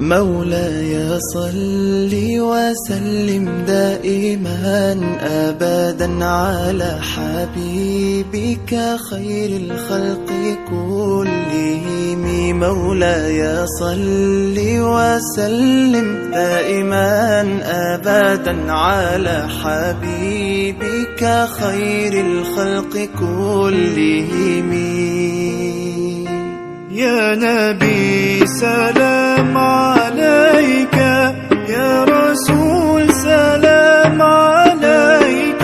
مولاي صل وسلم دائما أبدا على حبيبك خير الخلق كلهم. مولاي صل وسلم دائما أبدا على حبيبك خير الخلق كلهم. يا نبي سلام عليك، يا رسول سلام عليك،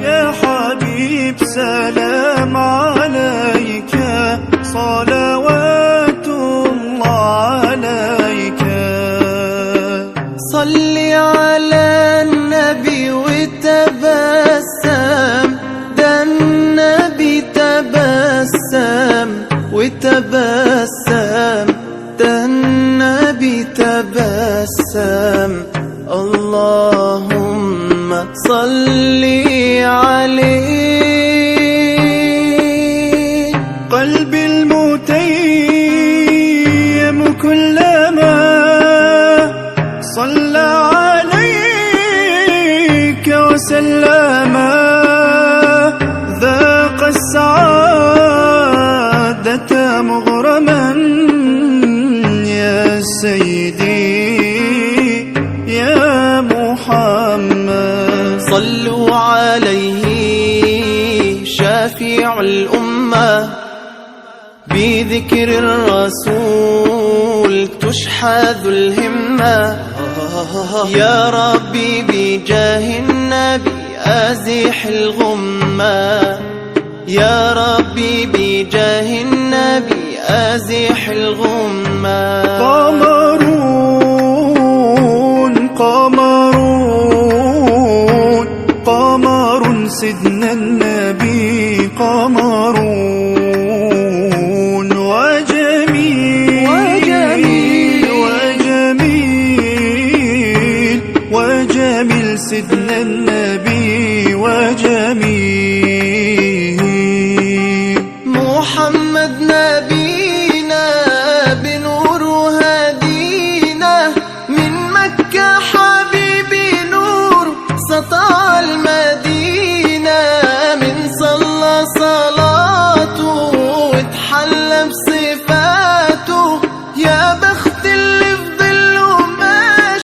يا حبيب سلام عليك، صلوات الله عليك. صل على النبي وتبسم، ده النبي تبسم وتبسم، ده النبي تبسم. اللهم صل عليه. قلبي المتيم كلما صلى عليك وسلم ذاق السعادة مغرما. يا سيدي يا محمد صلوا عليه شافع الأمة، بذكر الرسول تشحذ الهمة. يا ربي بجاه النبي أزح الغمة، يا ربي بجاه النبي أزح الغمة.